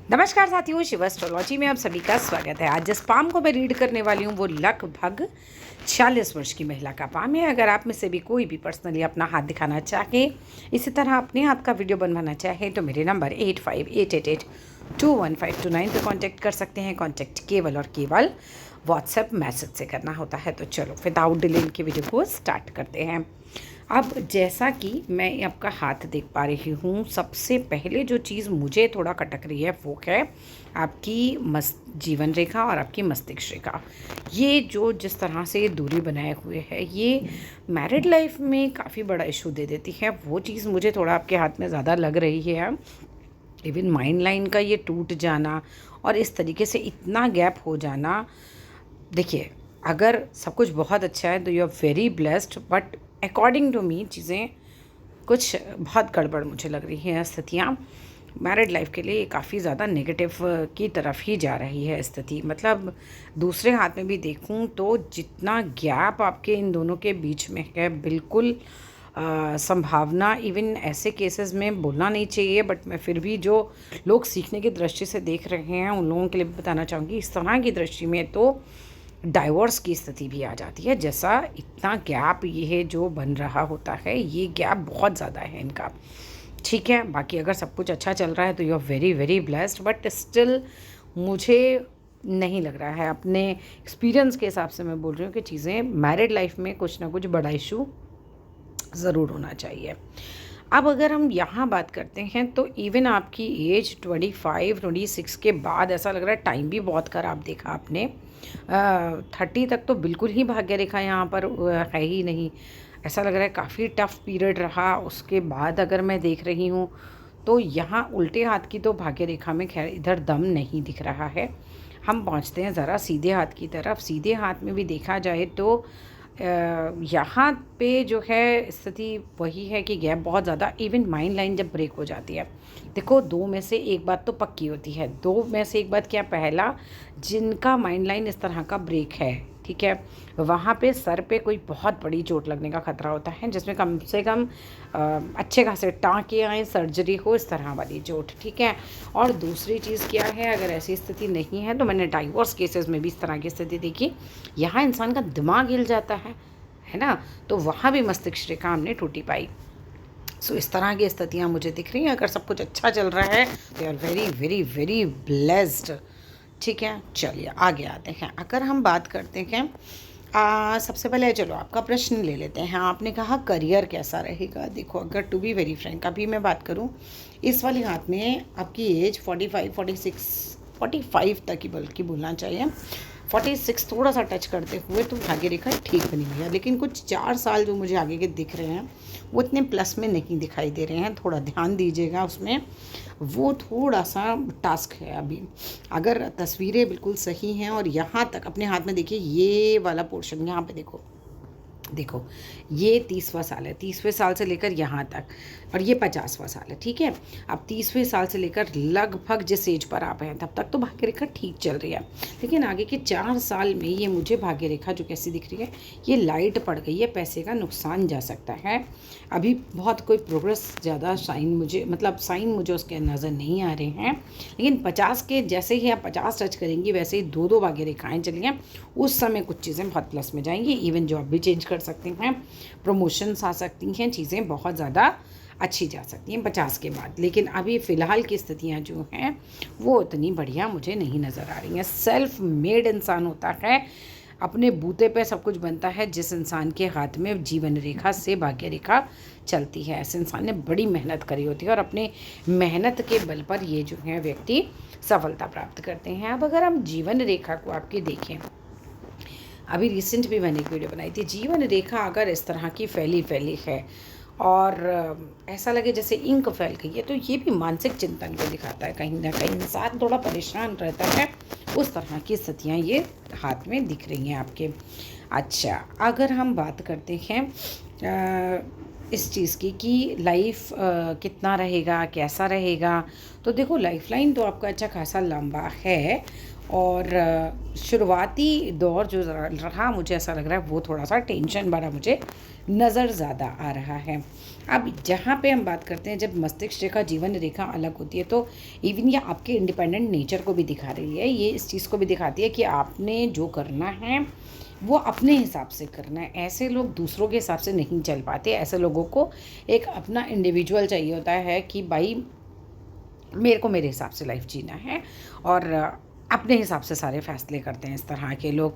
नमस्कार साथियों, शिव एस्ट्रोलॉजी में आप सभी का स्वागत है। आज जिस पाम को मैं रीड करने वाली हूँ वो लगभग 46 वर्ष की महिला का पाम है। अगर आप में से भी कोई भी पर्सनली अपना हाथ दिखाना चाहे, इसी तरह अपने हाथ का वीडियो बनवाना चाहे तो मेरे नंबर 8588821529 पे कांटेक्ट कर सकते हैं। कांटेक्ट केवल और केवल व्हाट्सएप मैसेज से करना होता है। तो चलो विदाउट डिले इनके वीडियो को स्टार्ट करते हैं। अब जैसा कि मैं आपका हाथ देख पा रही हूँ, सबसे पहले जो चीज़ मुझे थोड़ा खटक रही है वो है आपकी जीवन रेखा और आपकी मस्तिष्क रेखा। ये जो जिस तरह से ये दूरी बनाए हुए है, ये मैरिड लाइफ में काफ़ी बड़ा इशू दे देती है। वो चीज़ मुझे थोड़ा आपके हाथ में ज़्यादा लग रही है। इवन माइंड लाइन का ये टूट जाना और इस तरीके से इतना गैप हो जाना। देखिए, अगर सब कुछ बहुत अच्छा है तो you are very blessed, but according to me चीज़ें कुछ बहुत गड़बड़ मुझे लग रही हैं। स्थितियाँ मैरिड लाइफ के लिए काफ़ी ज़्यादा नेगेटिव की तरफ ही जा रही है स्थिति। मतलब दूसरे हाथ में भी देखूं तो जितना गैप आपके इन दोनों के बीच में है, बिल्कुल संभावना, इवन ऐसे केसेस में बोलना नहीं चाहिए, बट मैं फिर भी जो लोग सीखने की दृष्टि से देख रहे हैं उन लोगों के लिए भी बताना चाहूँगी। इस तरह की दृष्टि में तो डाइवोर्स की स्थिति भी आ जाती है। जैसा इतना गैप ये जो बन रहा होता है, ये गैप बहुत ज़्यादा है इनका। ठीक है, बाकी अगर सब कुछ अच्छा चल रहा है तो you are very very blessed, but still मुझे नहीं लग रहा है, अपने एक्सपीरियंस के हिसाब से मैं बोल रही हूँ कि चीज़ें मैरिड लाइफ में कुछ ना कुछ बड़ा इशू ज़रूर होना चाहिए। अब अगर हम यहाँ बात करते हैं तो इवन आपकी एज 25-26 के बाद ऐसा लग रहा है टाइम भी बहुत ख़राब देखा आपने। 30 तक तो बिल्कुल ही भाग्य रेखा यहाँ पर है ही नहीं। ऐसा लग रहा है काफ़ी टफ पीरियड रहा। उसके बाद अगर मैं देख रही हूँ तो यहाँ उल्टे हाथ की तो भाग्य रेखा में खैर इधर दम नहीं दिख रहा है। हम पहुँचते हैं ज़रा सीधे हाथ की तरफ। सीधे हाथ में भी देखा जाए तो यहाँ पे जो है स्थिति वही है कि गैप बहुत ज़्यादा। इवन माइंड लाइन जब ब्रेक हो जाती है, देखो दो में से एक बात तो पक्की होती है। दो में से एक बात क्या? पहला, जिनका माइंड लाइन इस तरह का ब्रेक है, ठीक है, वहाँ पे सर पे कोई बहुत बड़ी चोट लगने का खतरा होता है, जिसमें कम से कम अच्छे खासे टाँके आए, सर्जरी हो, इस तरह वाली चोट। ठीक है। और दूसरी चीज़ क्या है, अगर ऐसी स्थिति नहीं है तो मैंने डाइवोर्स केसेस में भी इस तरह की स्थिति देखी। यहाँ इंसान का दिमाग हिल जाता है ना, तो वहाँ भी मस्तिष्क रेखा हमने टूटी पाई। सो इस तरह की स्थितियाँ मुझे दिख रही हैं। अगर सब कुछ अच्छा चल रहा है तो are very very very blessed. ठीक है, चलिए आगे आते हैं। अगर हम बात करते हैं सबसे पहले चलो आपका प्रश्न ले लेते हैं। आपने कहा करियर कैसा रहेगा। देखो, अगर टू बी वेरी फ्रैंक अभी मैं बात करूं, इस वाले हाथ में आपकी एज 45 तक ही बल्कि बोलना चाहिए, 46 थोड़ा सा टच करते हुए तो भाग्य रेखा ठीक बनी हुई है। लेकिन कुछ 4 साल जो मुझे आगे के दिख रहे हैं वो इतने प्लस में नहीं दिखाई दे रहे हैं। थोड़ा ध्यान दीजिएगा उसमें, वो थोड़ा सा टास्क है अभी। अगर तस्वीरें बिल्कुल सही हैं और यहाँ तक अपने हाथ में देखिए, ये वाला पोर्शन यहाँ पे देखो, ये 30वां साल है, 30वें साल से लेकर यहाँ तक, और ये 50वां साल है। ठीक है, अब 30वें साल से लेकर लगभग जिस एज पर आप हैं तब तक तो भाग्य रेखा ठीक चल रही है। लेकिन आगे के 4 साल में ये मुझे भाग्य रेखा जो कैसी दिख रही है, ये लाइट पड़ गई है, पैसे का नुकसान जा सकता है। अभी बहुत कोई प्रोग्रेस ज़्यादा साइन मुझे उसके नज़र नहीं आ रहे हैं। लेकिन 50 के जैसे ही आप 50 टच करेंगी वैसे ही 2-2 भाग्य रेखाएँ चली हैं। उस समय कुछ चीज़ें बहुत प्लस में जाएंगी। इवन जॉब भी चेंज कर सकते हैं, प्रमोशंस आ सकती हैं, चीज़ें बहुत ज़्यादा अच्छी जा सकती हैं 50 के बाद। लेकिन अभी फ़िलहाल की स्थितियाँ जो हैं वो उतनी बढ़िया मुझे नहीं नज़र आ रही हैं। सेल्फ मेड इंसान होता है, अपने बूते पे सब कुछ बनता है जिस इंसान के हाथ में जीवन रेखा से भाग्य रेखा चलती है। ऐसे इंसान ने बड़ी मेहनत करी होती है और अपने मेहनत के बल पर ये जो है व्यक्ति सफलता प्राप्त करते हैं। अब अगर हम जीवन रेखा को आपके देखें, अभी रिसेंट भी मैंने एक वीडियो बनाई थी, जीवन रेखा अगर इस तरह की फैली है और ऐसा लगे जैसे इंक फैल गई है, तो ये भी मानसिक चिंतन को दिखाता है। कहीं ना कहीं इंसान थोड़ा परेशान रहता है। उस तरह की स्थितियाँ ये हाथ में दिख रही हैं आपके। अच्छा, अगर हम बात करते हैं इस चीज़ की कि लाइफ कितना रहेगा, कैसा रहेगा। तो देखो लाइफ लाइन तो आपका अच्छा खासा लंबा है और शुरुआती दौर जो रहा मुझे ऐसा लग रहा है वो थोड़ा सा टेंशन भरा मुझे नज़र ज़्यादा आ रहा है। अब जहाँ पे हम बात करते हैं जब मस्तिष्क रेखा जीवन रेखा अलग होती है तो इवन ये आपके इंडिपेंडेंट नेचर को भी दिखा रही है, ये इस चीज़ को भी दिखाती है कि आपने जो करना है वो अपने हिसाब से करना है। ऐसे लोग दूसरों के हिसाब से नहीं चल पाते, ऐसे लोगों को एक अपना इंडिविजुअल चाहिए होता है कि भाई मेरे को मेरे हिसाब से लाइफ जीना है और अपने हिसाब से सारे फैसले करते हैं इस तरह के लोग।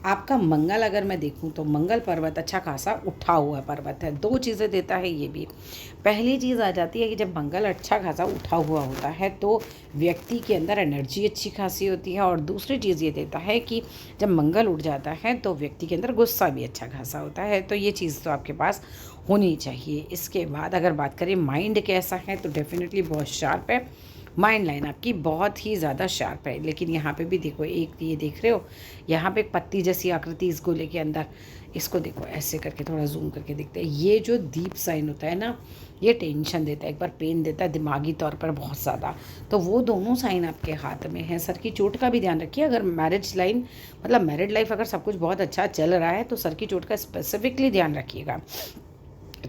आपका मंगल अगर मैं देखूं तो मंगल पर्वत अच्छा खासा उठा हुआ पर्वत है। दो चीज़ें देता है ये भी। पहली चीज़ आ जाती है कि जब मंगल अच्छा खासा उठा हुआ होता है तो व्यक्ति के अंदर एनर्जी अच्छी खासी होती है, और दूसरी चीज़ ये देता है कि जब मंगल उठ जाता है तो व्यक्ति के अंदर गुस्सा भी अच्छा खासा होता है। तो ये चीज़ तो आपके पास होनी चाहिए। इसके बाद अगर बात करें माइंड कैसा है तो डेफिनेटली बहुत शार्प है। माइंड लाइन आपकी बहुत ही ज़्यादा शार्प है। लेकिन यहाँ पे भी देखो, एक ये देख रहे हो यहाँ पे एक पत्ती जैसी आकृति इस गोले के अंदर, इसको देखो ऐसे करके थोड़ा जूम करके देखते हैं। ये जो दीप साइन होता है ना, ये टेंशन देता है, एक बार पेन देता है दिमागी तौर पर बहुत ज़्यादा। तो वो दोनों साइन आपके हाथ में है। सर की चोट का भी ध्यान रखिए। अगर मैरिज लाइन मतलब मैरिड लाइफ अगर सब कुछ बहुत अच्छा चल रहा है तो सर की चोट का स्पेसिफिकली ध्यान रखिएगा,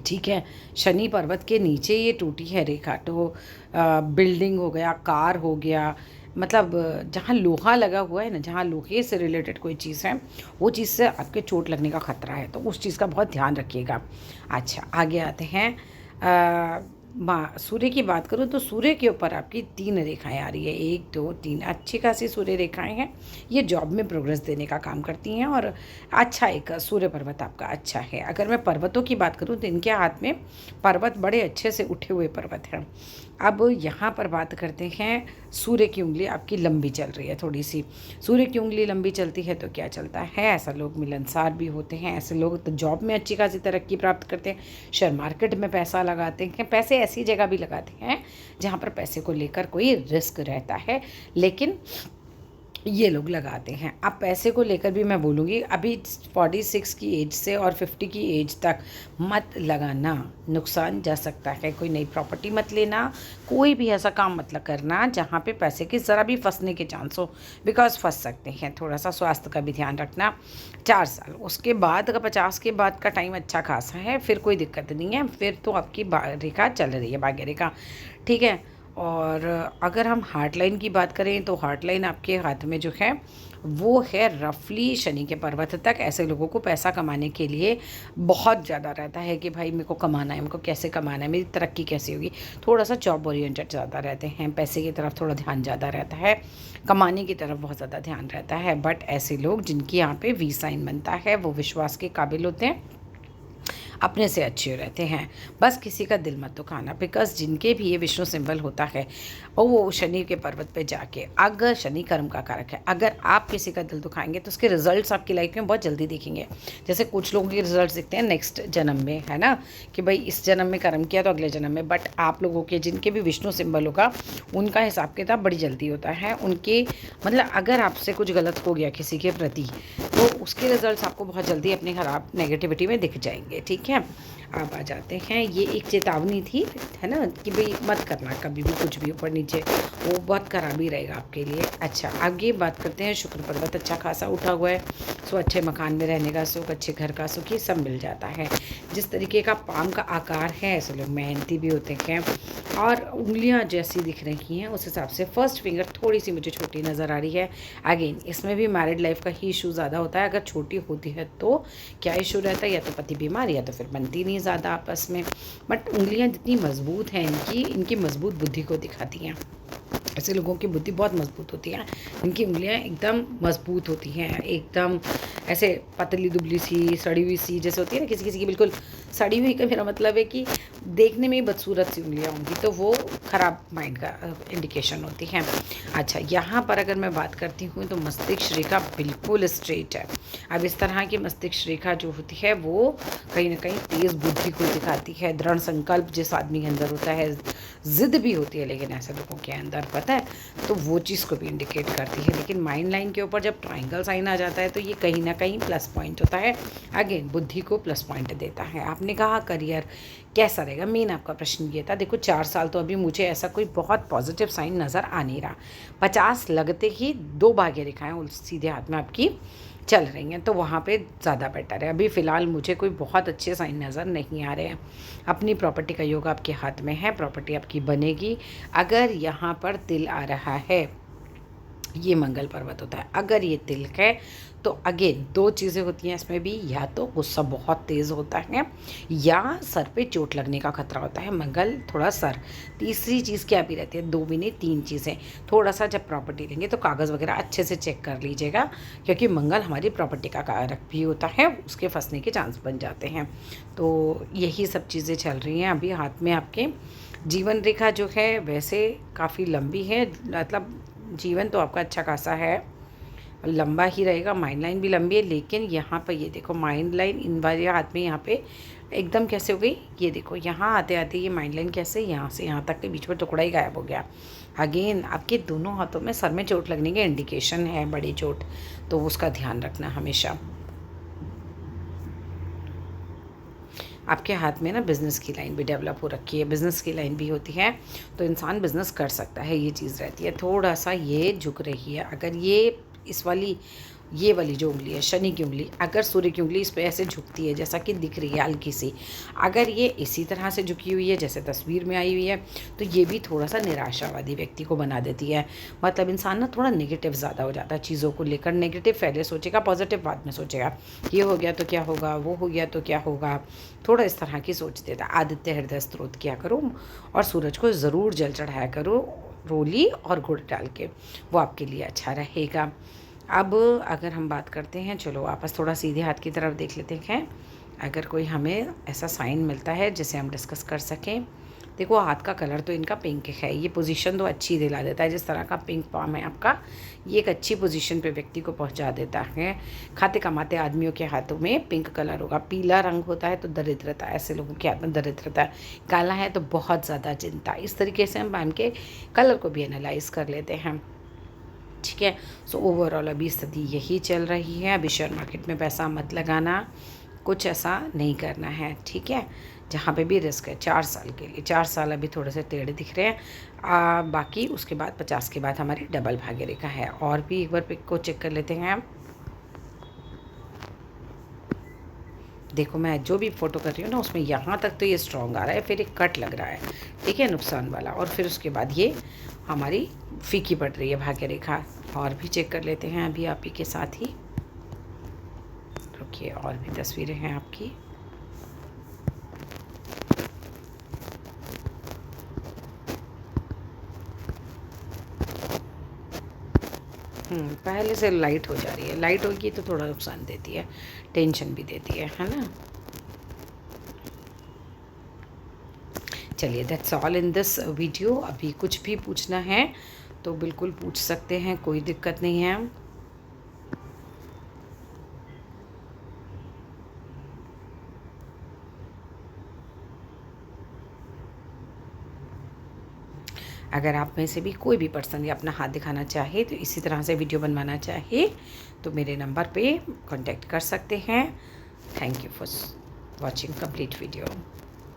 ठीक है। शनि पर्वत के नीचे ये टूटी है रेखा, तो बिल्डिंग हो गया, कार हो गया, मतलब जहाँ लोहा लगा हुआ है ना, जहाँ लोहे से रिलेटेड कोई चीज़ है वो चीज़ से आपके चोट लगने का खतरा है, तो उस चीज़ का बहुत ध्यान रखिएगा। अच्छा, आगे आते हैं। सूर्य की बात करूँ तो सूर्य के ऊपर आपकी 3 रेखाएं आ रही है, 1 2 3 अच्छी खासी सूर्य रेखाएं हैं। ये जॉब में प्रोग्रेस देने का काम करती हैं और अच्छा एक सूर्य पर्वत आपका अच्छा है। अगर मैं पर्वतों की बात करूँ तो इनके हाथ में पर्वत बड़े अच्छे से उठे हुए पर्वत हैं। अब यहाँ पर बात करते हैं, सूर्य की उंगली आपकी लंबी चल रही है थोड़ी सी। सूर्य की उंगली लंबी चलती है तो क्या चलता है, ऐसा लोग मिलनसार भी होते हैं, ऐसे लोग तो जॉब में अच्छी खासी तरक्की प्राप्त करते हैं, शेयर मार्केट में पैसा लगाते हैं, पैसे ऐसी जगह भी लगाते हैं जहाँ पर पैसे को लेकर कोई रिस्क रहता है, लेकिन ये लोग लगाते हैं। अब पैसे को लेकर भी मैं बोलूँगी अभी 46 की एज से और 50 की एज तक मत लगाना, नुकसान जा सकता है। कोई नई प्रॉपर्टी मत लेना, कोई भी ऐसा काम मत करना जहाँ पे पैसे की ज़रा भी फंसने के चांस हो, बिकॉज फंस सकते हैं। थोड़ा सा स्वास्थ्य का भी ध्यान रखना। 4 साल उसके बाद, अगर 50 के बाद का टाइम अच्छा खासा है, फिर कोई दिक्कत नहीं है, फिर तो आपकी रेखा चल रही है, भाग्य रेखा, ठीक है। और अगर हम हार्ट लाइन की बात करें तो हार्ट लाइन आपके हाथ में जो है वो है रफली शनि के पर्वत तक। ऐसे लोगों को पैसा कमाने के लिए बहुत ज़्यादा रहता है कि भाई मेरे को कमाना है, मेरे को कैसे कमाना है, मेरी तरक्की कैसे होगी। थोड़ा सा जॉब ओरिएंटेड ज़्यादा रहते हैं, पैसे की तरफ थोड़ा ध्यान ज़्यादा रहता है, कमाने की तरफ बहुत ज़्यादा ध्यान रहता है। बट ऐसे लोग जिनकी यहाँ पे वी साइन बनता है वो विश्वास के काबिल होते हैं, अपने से अच्छे रहते हैं। बस किसी का दिल मत दुखाना, बिकॉज जिनके भी ये विष्णु सिंबल होता है और वो शनि के पर्वत पे जाके, अगर शनि कर्म का कारक है, अगर आप किसी का दिल दुखाएंगे तो उसके रिजल्ट्स आपकी लाइफ में बहुत जल्दी दिखेंगे। जैसे कुछ लोगों के रिजल्ट्स दिखते हैं नेक्स्ट जन्म में, है ना, कि भाई इस जन्म में कर्म किया तो अगले जन्म में। बट आप लोगों के जिनके भी विष्णु सिंबल होगा उनका हिसाब किताब बड़ी जल्दी होता है। उनके मतलब अगर आपसे कुछ गलत हो गया किसी के प्रति तो उसके रिजल्ट्स आपको बहुत जल्दी अपनी खराब नेगेटिविटी में दिख जाएंगे, ठीक है। अब आ जाते हैं, ये एक चेतावनी थी, है ना, कि भाई मत करना कभी भी कुछ भी ऊपर नीचे, वो बहुत खराब ही रहेगा आपके लिए। अच्छा, आगे बात करते हैं। शुक्र पर्वत अच्छा खासा उठा हुआ है, सो अच्छे मकान में रहने का सुख, अच्छे घर का सुख, ये सब मिल जाता है। जिस तरीके का पाम का आकार है, ऐसे लोग मेहनती भी होते हैं और उंगलियां जैसी दिख रही हैं उस हिसाब से फर्स्ट फिंगर थोड़ी सी मुझे छोटी नज़र आ रही है। अगेन इसमें भी मैरिड लाइफ का ही इशू ज़्यादा होता है। अगर छोटी होती है तो क्या इशू रहता है, या तो पति बीमार या तो फिर बनती नहीं ज़्यादा आपस में। बट उंगलियां जितनी मजबूत हैं इनकी मजबूत बुद्धि को दिखाती हैं। ऐसे लोगों की बुद्धि बहुत मजबूत होती है, इनकी उंगलियां एकदम मजबूत होती हैं, एकदम ऐसे पतली दुबली सी सड़ी हुई सी जैसे होती है ना, किसी किसी की बिल्कुल सड़ी हुई का मेरा मतलब है कि देखने में ही बदसूरत सी उंगलियां होंगी, तो वो ख़राब माइंड का इंडिकेशन होती है। अच्छा, यहाँ पर अगर मैं बात करती हूँ तो मस्तिष्क रेखा बिल्कुल स्ट्रेट है। अब इस तरह की मस्तिष्क रेखा जो होती है वो कहीं ना कहीं तेज़ बुद्धि को दिखाती है, दृढ़ संकल्प जिस आदमी के अंदर होता है, ज़िद भी होती है लेकिन ऐसे लोगों के अंदर, पता है, तो वो चीज़ को भी इंडिकेट करती है। लेकिन माइंड लाइन के ऊपर जब ट्राइंगल साइन आ जाता है तो ये कहीं ना कहीं प्लस पॉइंट होता है। अगेन बुद्धि को प्लस पॉइंट देता है। आप आपने कहा करियर कैसा रहेगा, मेन आपका प्रश्न ये था। देखो 4 साल तो अभी मुझे ऐसा कोई बहुत पॉजिटिव साइन नज़र आ नहीं रहा। 50 लगते ही 2 भाग्य रेखाएं सीधे हाथ में आपकी चल रही हैं, तो वहाँ पे ज़्यादा बेटर है। अभी फ़िलहाल मुझे कोई बहुत अच्छे साइन नज़र नहीं आ रहे हैं। अपनी प्रॉपर्टी का योग आपके हाथ में है, प्रॉपर्टी आपकी बनेगी। अगर यहाँ पर तिल आ रहा है, ये मंगल पर्वत होता है, अगर ये तिल है तो अगेन 2 चीज़ें होती हैं इसमें भी, या तो गुस्सा बहुत तेज़ होता है या सर पे चोट लगने का खतरा होता है। मंगल थोड़ा सर, तीसरी चीज़ क्या भी रहती है, 2 भी नहीं 3 चीज़ें। थोड़ा सा जब प्रॉपर्टी लेंगे तो कागज़ वगैरह अच्छे से चेक कर लीजिएगा, क्योंकि मंगल हमारी प्रॉपर्टी का कारक भी होता है, उसके फंसने के चांस बन जाते हैं। तो यही सब चीज़ें चल रही हैं अभी हाथ में आपके। जीवन रेखा जो है वैसे काफ़ी लंबी है, मतलब जीवन तो आपका अच्छा खासा है, लंबा ही रहेगा। माइंड लाइन भी लंबी है, लेकिन यहाँ पर ये देखो माइंड लाइन इन वाले हाथ में यहाँ पे एकदम कैसे हो गई, ये देखो यहाँ आते आते ये माइंड लाइन कैसे यहाँ से यहाँ तक के बीच में टुकड़ा ही गायब हो गया। अगेन आपके दोनों हाथों में सर में चोट लगने के इंडिकेशन है, बड़ी चोट, तो उसका ध्यान रखना हमेशा। आपके हाथ में ना बिज़नेस की लाइन भी डेवलप हो रखी है, बिज़नेस की लाइन भी होती है तो इंसान बिज़नेस कर सकता है, ये चीज़ रहती है। थोड़ा सा ये झुक रही है, अगर ये इस वाली ये वाली जो उंगली है शनि की उंगली, अगर सूर्य की उंगली इस पर ऐसे झुकती है जैसा कि दिख रही है हल्की सी, अगर ये इसी तरह से झुकी हुई है जैसे तस्वीर में आई हुई है, तो ये भी थोड़ा सा निराशावादी व्यक्ति को बना देती है। मतलब इंसान ना थोड़ा नेगेटिव ज़्यादा हो जाता है चीज़ों को लेकर। नेगेटिव पहले सोचेगा, पॉजिटिव बाद में सोचेगा, ये हो गया तो क्या होगा, वो हो गया तो क्या होगा, थोड़ा इस तरह की सोच देता है। आदित्य हृदय स्त्रोत किया करो और सूरज को ज़रूर जल चढ़ाया करो, रोली और गुड़ डाल के, वो आपके लिए अच्छा रहेगा। अब अगर हम बात करते हैं, चलो वापस थोड़ा सीधे हाथ की तरफ देख लेते हैं, अगर कोई हमें ऐसा साइन मिलता है जिसे हम डिस्कस कर सकें। देखो हाथ का कलर तो इनका पिंक है, ये पोजीशन तो अच्छी दिला देता है। जिस तरह का पिंक पाम है आपका, ये एक अच्छी पोजीशन पे व्यक्ति को पहुंचा देता है। खाते कमाते आदमियों के हाथों में पिंक कलर होगा। पीला रंग होता है तो दरिद्रता, ऐसे लोगों के हाथ में दरिद्रता। काला है तो बहुत ज़्यादा चिंता। इस तरीके से हम पाम के कलर को भी एनालाइज कर लेते हैं, ठीक है। सो ओवरऑल अभी स्थिति यही चल रही है। अभी शेयर मार्केट में पैसा मत लगाना, कुछ ऐसा नहीं करना है, ठीक है। जहाँ पे भी रिस्क है 4 साल के लिए, 4 साल अभी थोड़े से टेढ़े दिख रहे हैं। बाकी उसके बाद 50 के बाद हमारी डबल भाग्य रेखा है। और भी एक बार पिक को चेक कर लेते हैं। देखो मैं जो भी फोटो कर रही हूँ ना, उसमें यहाँ तक तो ये स्ट्रॉन्ग आ रहा है, फिर एक कट लग रहा है, ठीक है, नुकसान वाला, और फिर उसके बाद ये हमारी फीकी पड़ रही है भाग्य रेखा। और भी चेक कर लेते हैं अभी आप ही के साथ ही, रुकिए, और भी तस्वीरें हैं आपकी। पहले से लाइट हो जा रही है, लाइट होगी तो थोड़ा नुकसान देती है, टेंशन भी देती है ना। चलिए that's all in this video. अभी कुछ भी पूछना है तो बिल्कुल पूछ सकते हैं, कोई दिक्कत नहीं है। अगर आप में से भी कोई भी पर्सन या अपना हाथ दिखाना चाहे, तो इसी तरह से वीडियो बनवाना चाहे, तो मेरे नंबर पे कांटेक्ट कर सकते हैं। Thank you for watching complete video.